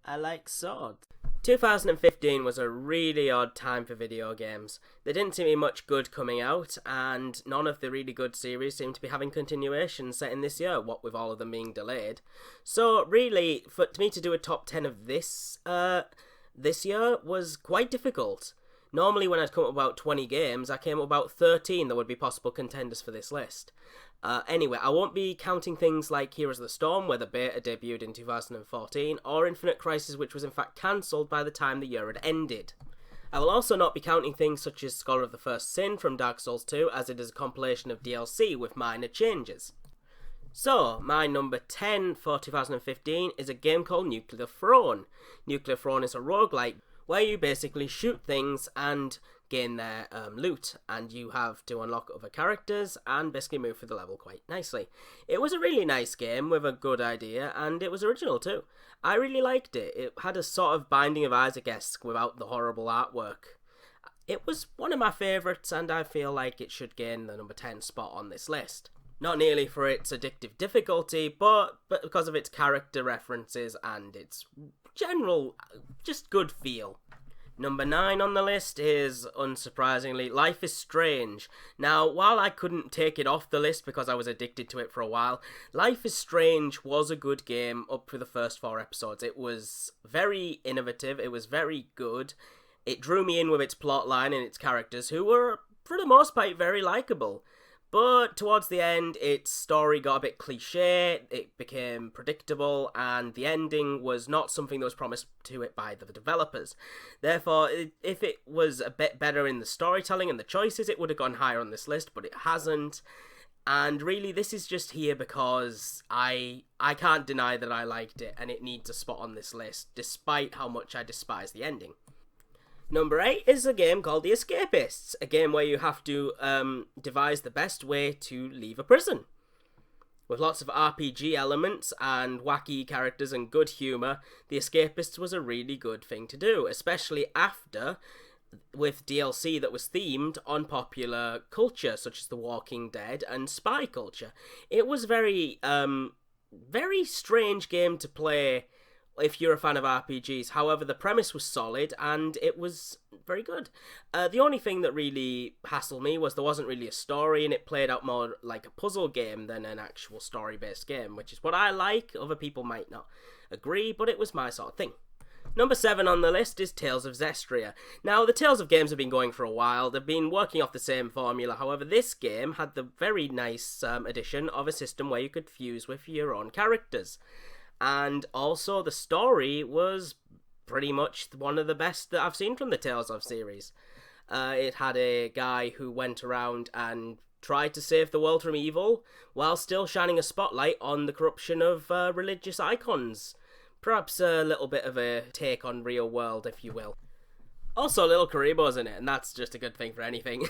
I like swords. 2015 was a really odd time for video games. There didn't seem to be much good coming out, and none of the really good series seemed to be having continuations set in this year, what with all of them being delayed. So really, for me to do a top 10 of this year was quite difficult. Normally when I'd come up with about 20 games, I came up with about 13 that would be possible contenders for this list. Anyway, I won't be counting things like Heroes of the Storm, where the beta debuted in 2014, or Infinite Crisis, which was in fact cancelled by the time the year had ended. I will also not be counting things such as Scholar of the First Sin from Dark Souls 2, as it is a compilation of DLC with minor changes. So, my number 10 for 2015 is a game called Nuclear Throne. Nuclear Throne is a roguelike where you basically shoot things and gain their loot, and you have to unlock other characters and basically move through the level quite nicely. It was a really nice game with a good idea, and it was original too. I really liked it. It had a sort of Binding of Isaac-esque without the horrible artwork. It was one of my favourites, and I feel like it should gain the number 10 spot on this list. Not nearly for its addictive difficulty, but because of its character references and its general, just good feel. Number 9 on the list is, unsurprisingly, Life is Strange. Now, while I couldn't take it off the list because I was addicted to it for a while, Life is Strange was a good game up to the first 4 episodes. It was very innovative, it was very good. It drew me in with its plotline and its characters, who were, for the most part, very likeable. But towards the end, its story got a bit cliché, it became predictable, and the ending was not something that was promised to it by the developers. Therefore, if it was a bit better in the storytelling and the choices, it would have gone higher on this list, but it hasn't. And really, this is just here because I can't deny that I liked it, and it needs a spot on this list, despite how much I despise the ending. Number 8 is a game called The Escapists, a game where you have to devise the best way to leave a prison. With lots of RPG elements and wacky characters and good humour, The Escapists was a really good thing to do, especially after, with DLC that was themed on popular culture, such as The Walking Dead and spy culture. It was very strange game to play if you're a fan of RPGs. However, the premise was solid and it was very good. The only thing that really hassled me was there wasn't really a story, and it played out more like a puzzle game than an actual story-based game, which is what I like. Other people might not agree, but it was my sort of thing. Number 7 on the list is Tales of Zestria. Now, the Tales of games have been going for a while. They've been working off the same formula. However, this game had the very nice addition of a system where you could fuse with your own characters. And also, the story was pretty much one of the best that I've seen from the Tales of series. It had a guy who went around and tried to save the world from evil, while still shining a spotlight on the corruption of religious icons. Perhaps a little bit of a take on real world, if you will. Also, Little Karibo's in it, and that's just a good thing for anything.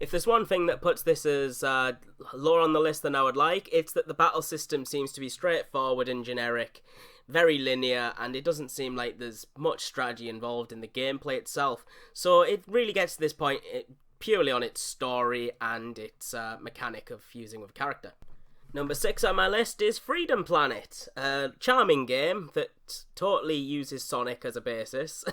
If there's one thing that puts this as lower on the list than I would like, it's that the battle system seems to be straightforward and generic, very linear, and it doesn't seem like there's much strategy involved in the gameplay itself. So it really gets to this point purely on its story and its mechanic of fusing with character. Number 6 on my list is Freedom Planet, a charming game that totally uses Sonic as a basis.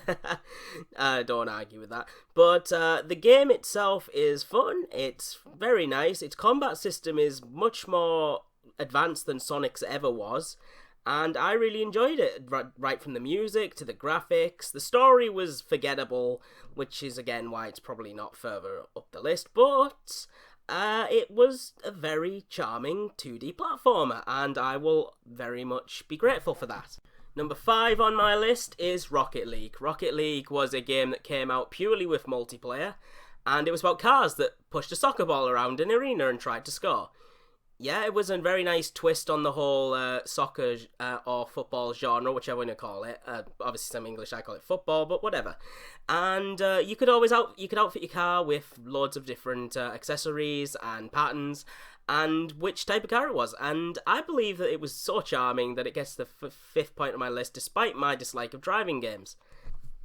Don't argue with that. But the game itself is fun, it's very nice, its combat system is much more advanced than Sonic's ever was, and I really enjoyed it, right from the music to the graphics. The story was forgettable, which is again why it's probably not further up the list, but it was a very charming 2D platformer, and I will very much be grateful for that. Number 5 on my list is Rocket League. Rocket League was a game that came out purely with multiplayer, and it was about cars that pushed a soccer ball around an arena and tried to score. Yeah, it was a very nice twist on the whole soccer or football genre, whichever one you call it. Obviously, some English, I call it football, but whatever. And you could outfit your car with loads of different accessories and patterns, and which type of car it was. And I believe that it was so charming that it gets the 5th point on my list, despite my dislike of driving games.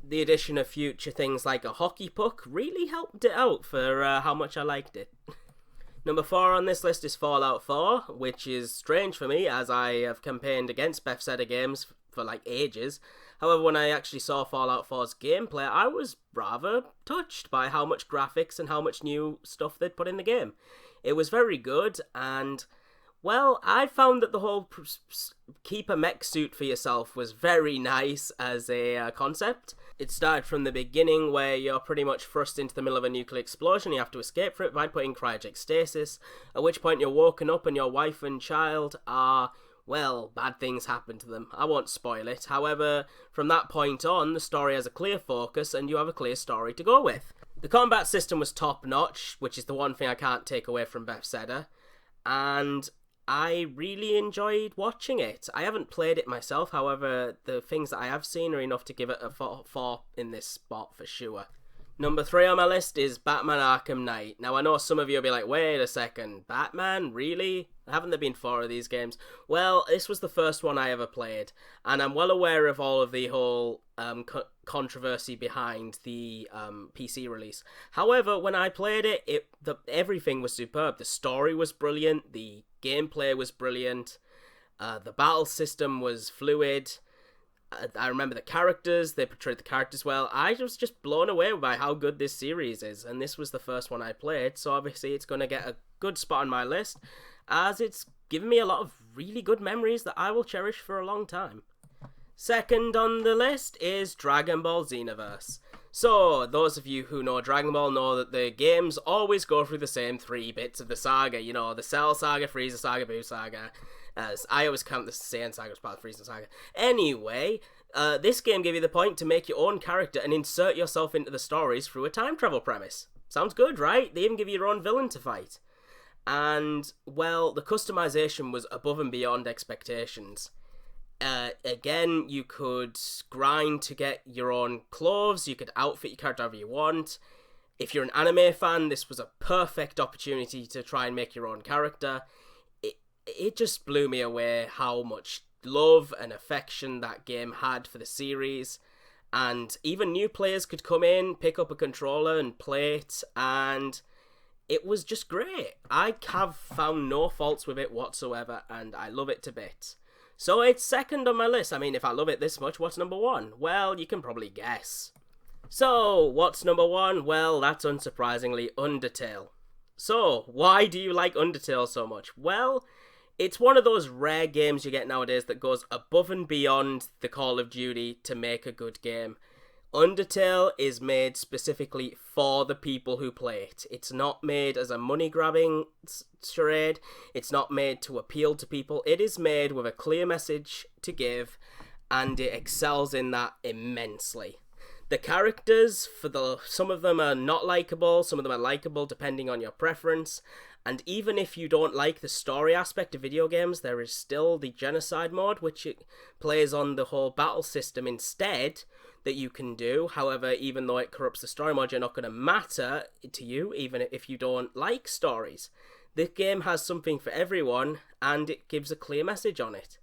The addition of future things like a hockey puck really helped it out for how much I liked it. Number 4 on this list is Fallout 4, which is strange for me as I have campaigned against Bethesda games for like ages. However, when I actually saw Fallout 4's gameplay, I was rather touched by how much graphics and how much new stuff they'd put in the game. It was very good, and well, I found that the whole keep a mech suit for yourself was very nice as a concept. It started from the beginning where you're pretty much thrust into the middle of a nuclear explosion. You have to escape from it by putting cryogenic stasis, at which point you're woken up and your wife and child are, well, bad things happen to them. I won't spoil it. However, from that point on, the story has a clear focus and you have a clear story to go with. The combat system was top notch, which is the one thing I can't take away from Bethesda, and I really enjoyed watching it. I haven't played it myself, however, the things that I have seen are enough to give it a 4 in this spot for sure. Number 3 on my list is Batman Arkham Knight. Now, I know some of you will be like, wait a second, Batman? Really? Haven't there been 4 of these games? Well, this was the first one I ever played, and I'm well aware of all of the whole controversy behind the PC release. However, when I played it, everything was superb. The story was brilliant, the gameplay was brilliant, the battle system was fluid. I remember the characters, they portrayed the characters well. I was just blown away by how good this series is, and this was the first one I played, so obviously it's going to get a good spot on my list, as it's given me a lot of really good memories that I will cherish for a long time. Second on the list is Dragon Ball Xenoverse. So, those of you who know Dragon Ball know that the games always go through the same 3 bits of the saga, you know, the Cell Saga, Frieza Saga, Buu Saga. As I always count the Saiyan Saga as part of the Frieza Saga. Anyway, this game gave you the point to make your own character and insert yourself into the stories through a time travel premise. Sounds good, right? They even give you your own villain to fight. And, well, the customization was above and beyond expectations. Again, you could grind to get your own clothes, you could outfit your character however you want. If you're an anime fan, this was a perfect opportunity to try and make your own character. It just blew me away how much love and affection that game had for the series, and even new players could come in, pick up a controller and play it, and it was just great. I have found no faults with it whatsoever, and I love it to bits. So it's second on my list. I mean, if I love it this much, what's number 1? Well, you can probably guess. So, what's number 1? Well, that's unsurprisingly Undertale. So, why do you like Undertale so much? Well, it's one of those rare games you get nowadays that goes above and beyond the Call of Duty to make a good game. Undertale is made specifically for the people who play it. It's not made as a money-grabbing charade. It's not made to appeal to people. It is made with a clear message to give, and it excels in that immensely. The characters, some of them are not likeable, some of them are likeable depending on your preference, and even if you don't like the story aspect of video games, there is still the genocide mode, which it plays on the whole battle system instead, that you can do. However, even though it corrupts the story mode, you're not going to matter to you, even if you don't like stories. This game has something for everyone, and it gives a clear message on it.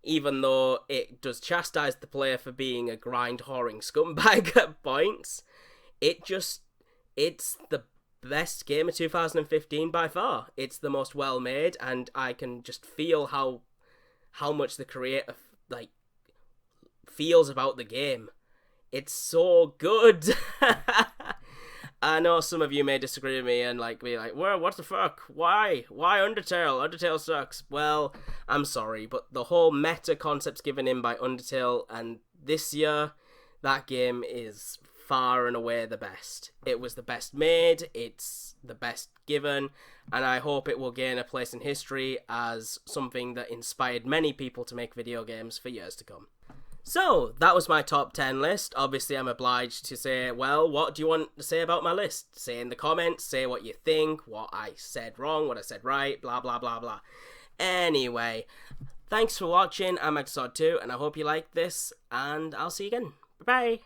Even though it does chastise the player for being a grind-whoring scumbag at points, it's the best game of 2015 by far. It's the most well-made, and I can just feel how much the creator feels about the game. It's so good. I know some of you may disagree with me and be like, well, what the fuck? Why? Why Undertale? Undertale sucks. Well, I'm sorry, but the whole meta concept's given in by Undertale, and this year, that game is far and away the best. It was the best made, it's the best given, and I hope it will gain a place in history as something that inspired many people to make video games for years to come. So, that was my top 10 list. Obviously, I'm obliged to say, well, what do you want to say about my list? Say in the comments, say what you think, what I said wrong, what I said right, blah, blah, blah, blah. Anyway, thanks for watching. I'm Exod2, and I hope you liked this, and I'll see you again. Bye-bye.